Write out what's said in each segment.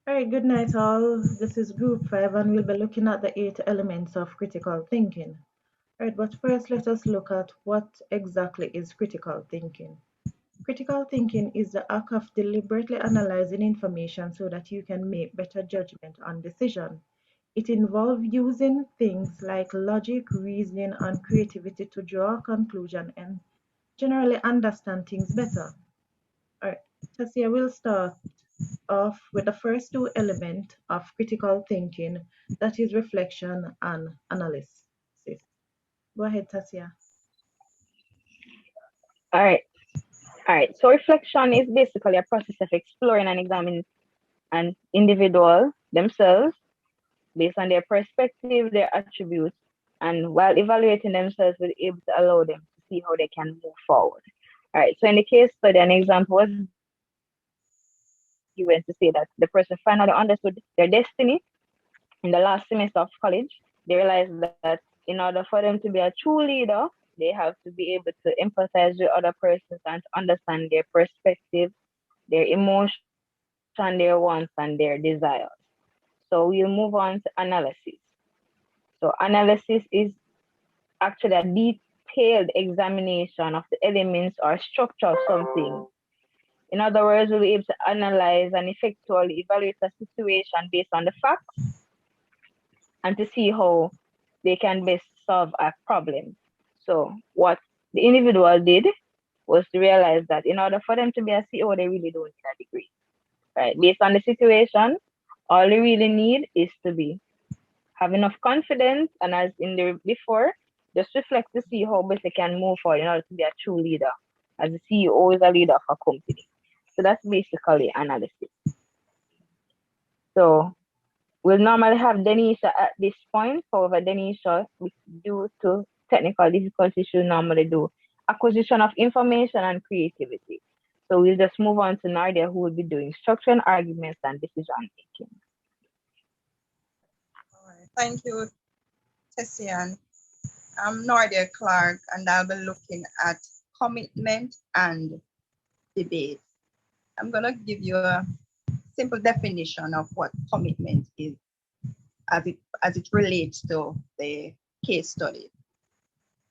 All right, good night, all. This is Group 5, and we'll be looking at the 8 elements of critical thinking. All right, but first, let us look at what exactly is critical thinking. Critical thinking is the act of deliberately analyzing information so that you can make better judgment on decision. It involves using things like logic, reasoning, and creativity to draw a conclusion and generally understand things better. All right, Tasia, we'll start off with the first two elements of critical thinking, that is reflection and analysis. Go ahead, Tasia. All right. All right. So reflection is basically a process of exploring and examining an individual themselves based on their perspective, their attributes, and while evaluating themselves, will be able to allow them to see how they can move forward. All right. So in the case study, an example was given to say that the person finally understood their destiny in the last semester of college. They realized that in order for them to be a true leader, they have to be able to empathize with other persons and to understand their perspective, their emotion, their wants, and their desires. So we'll move on to analysis. So analysis is actually a detailed examination of the elements or structure of something. In other words, we'll be able to analyze and effectually evaluate a situation based on the facts and to see how they can best solve a problem. So what the individual did was to realize that in order for them to be a CEO, they really don't need a degree. Right? Based on the situation, all they really need is to be have enough confidence and as in the before, just reflect to see how best they can move forward in order to be a true leader. As a CEO is a leader of a company. So that's basically analysis. So we'll normally have Denisha at this point. However, Denisha, due to technical difficulties, she'll normally do acquisition of information and creativity. So we'll just move on to Nardia, who will be doing structure and arguments and decision making. All right. Thank you, Tasci-Ann. I'm Nordia Clark, and I'll be looking at commitment and debate. I'm going to give you a simple definition of what commitment is as it relates to the case study.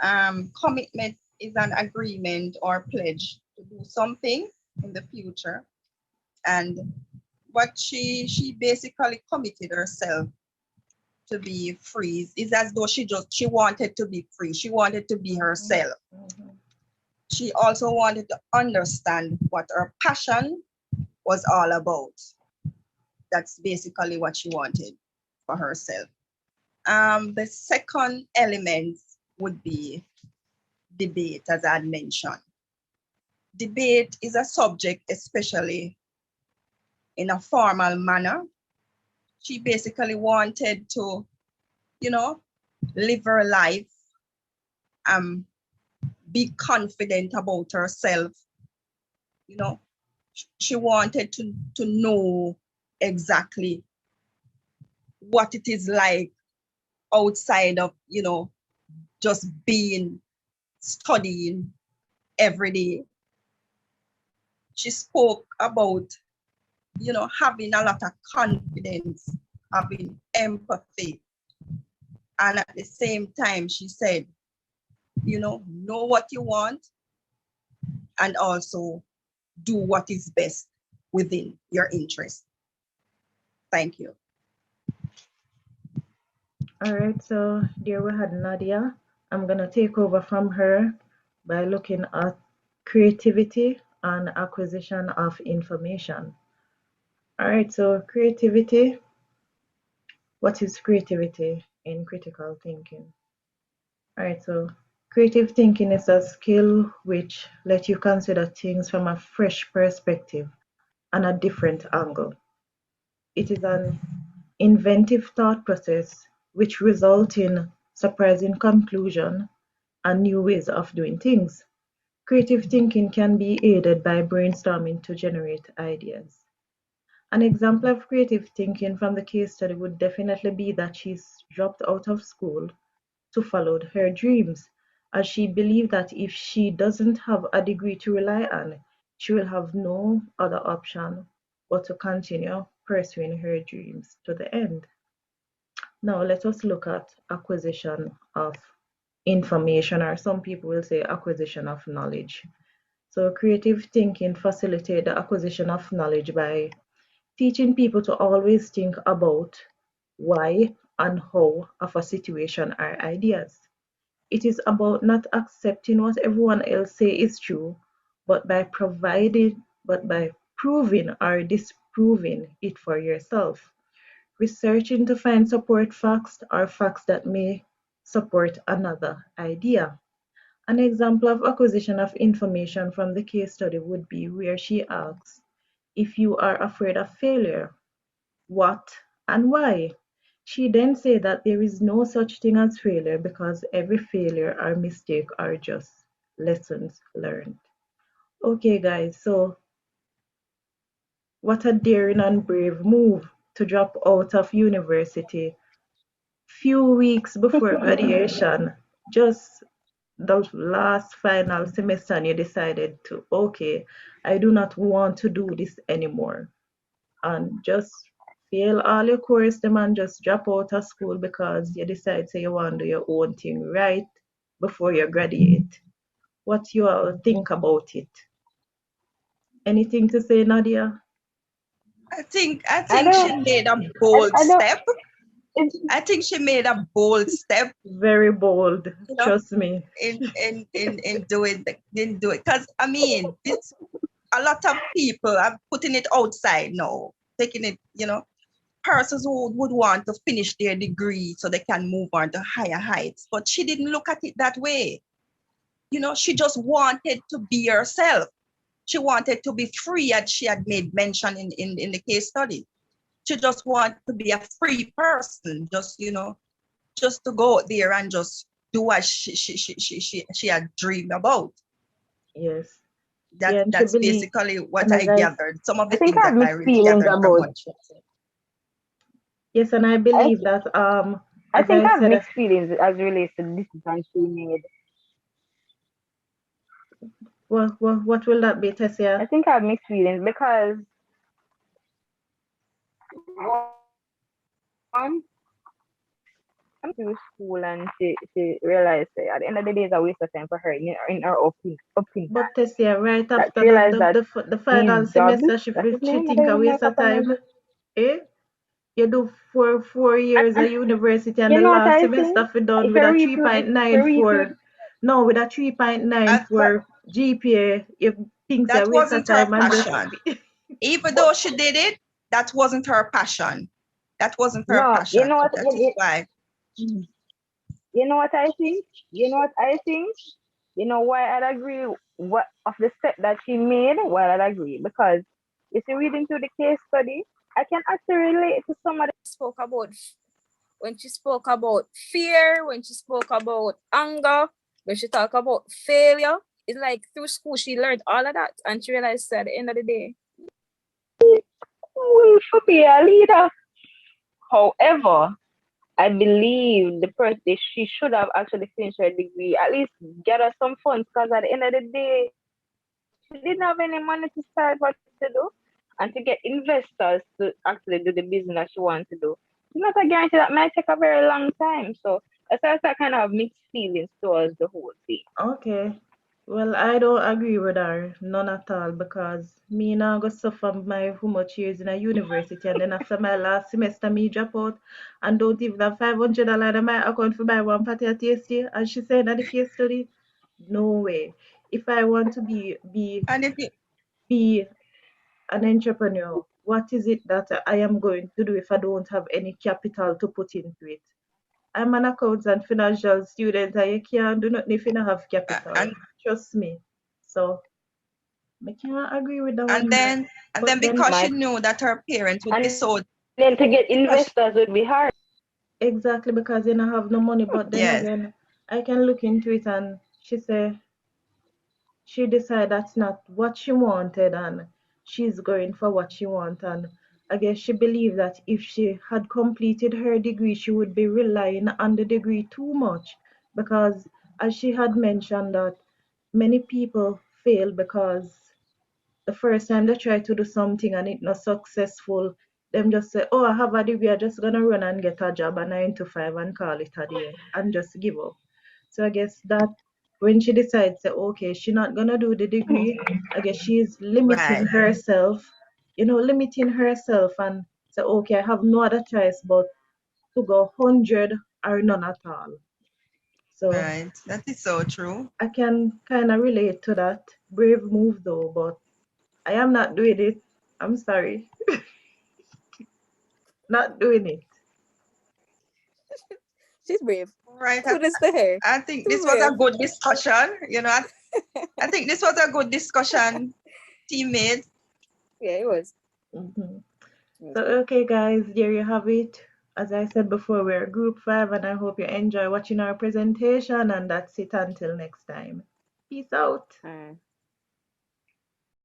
Commitment is an agreement or pledge to do something in the future, and what she basically committed herself to be free is as though she wanted to be free. She wanted to be herself. She also wanted to understand what her passion was all about. That's basically what she wanted for herself. The second element would be debate, as I had mentioned. Debate is a subject, especially in a formal manner. She basically wanted to, live her life, be confident about herself. She wanted to know exactly what it is like outside of, just studying every day. She spoke about, having a lot of confidence, having empathy. And at the same time, she said, know what you want and also do what is best within your interest. Thank you. All right, so there we had Nadia. I'm going to take over from her by looking at creativity and acquisition of information. All right, so creativity. What is creativity in critical thinking? All right, so creative thinking is a skill which lets you consider things from a fresh perspective and a different angle. It is an inventive thought process which results in surprising conclusion and new ways of doing things. Creative thinking can be aided by brainstorming to generate ideas. An example of creative thinking from the case study would definitely be that she's dropped out of school to follow her dreams, as she believed that if she doesn't have a degree to rely on, she will have no other option but to continue pursuing her dreams to the end. Now let us look at acquisition of information, or some people will say acquisition of knowledge. So creative thinking facilitates the acquisition of knowledge by teaching people to always think about why and how of a situation or ideas. It is about not accepting what everyone else say is true, but by proving or disproving it for yourself. Researching to find support facts or facts that may support another idea. An example of acquisition of information from the case study would be where she asks, if you are afraid of failure, what and why? She then says that there is no such thing as failure because every failure or mistake are just lessons learned. Okay, guys, so what a daring and brave move to drop out of university few weeks before graduation, just the last final semester, and you decided to, okay, I do not want to do this anymore, and just fail all your course them and just drop out of school because you decide say you want to do your own thing right before you graduate. What you all think about it? Anything to say, Nadia? I I think she don't, made a bold I don't, step. it's, I think she made a bold step, Very bold, you know, trust me. in doing didn't do it. Because I mean, it's a lot of people are putting it outside now, taking it, persons who would want to finish their degree so they can move on to higher heights. But she didn't look at it that way. She just wanted to be herself. She wanted to be free, as she had made mention in the case study. She just wanted to be a free person, just to go out there and just do what she had dreamed about. Yes. That Yeah, and she that's believe, basically what and I as I gathered. Some of I the think things I that have I mixed really feelings gathered from about, what she said. yes, and I I, believe that I as think I I have said, mixed feelings as relates to the decision she made. what will that be, I Tessia? think I have mixed feelings because one, through school and she realized that at the end of the day it's a waste of time for her in her opinion. But Tessia, right That after she realized that the these final jobs, semester, that's his she name, I think don't a even know waste if I of pronounce time. it. Eh? You do four years And of university and you the know what last I think? semester for done If with you a read through, if you 3.9 read through, for no with a 3.9 Uh, but for GPA, you think a that waste of wasn't her time and just passion. Even but though she did it, that wasn't her passion. That wasn't her no, you passion. know So what? that is why. You know what I think? You know what I think? You know why I'd agree what of the step that she made? Why I'd agree? Because if you read into the case study, I can actually relate to some of the Spoke about when she spoke about fear, when she spoke about anger, when she talked about failure. It's like through school she learned all of that and she realized at the end of the day. we should be a leader. However, I believe the person she should have actually finished her degree, at least get her some funds, because at the end of the day, she didn't have any money to start what to do, and to get investors to actually do the business she wants to do. It's not a guarantee that might take a very long time. So that's why I kind of have mixed feelings towards the whole thing. okay. Well, I don't agree with her, none at all, because me now go suffer my how much years in a university, and then after my last semester, me drop out and don't even have $500 in my account for buy one party at tasty, as she said in the case study. No way. If I want to And if you be an entrepreneur, what is it that I am going to do if I don't have any capital to put into it? I'm an accounts and financial student, and you can't do nothing if you don't have capital. and Trust me. So I can't agree with that and one there. then and then But then because My she knew that her parents would be and so then to get because investors would be hard. exactly because you don't have no money, but then yes. again, I can look into it and she say she decided that's not what she wanted and she's going for what she wants, and I guess she believed that if she had completed her degree she would be relying on the degree too much, because as she had mentioned that many people fail because the first time they try to do something and it not successful, them just say, oh, I have a degree, I'm just gonna run and get a job, a 9 to 5, and call it a day and just give up. So I guess that when she decides say, okay, she's not gonna do the degree, I guess she's limiting Right. herself, limiting herself and say, okay, I have no other choice but to go 100 or none at all. So Right. That is so true. I can kind of relate to that. Brave move though, but I am not doing it. I'm sorry. Not doing it. She's brave. All right. Kudos to her. I think Too this was a brave. good discussion. I think this was a good discussion, teammates. Yeah, it was. Hmm. So, okay, guys, there you have it. As I said before, we're group 5, and I hope you enjoy watching our presentation. And that's it until next time. Peace out. All right.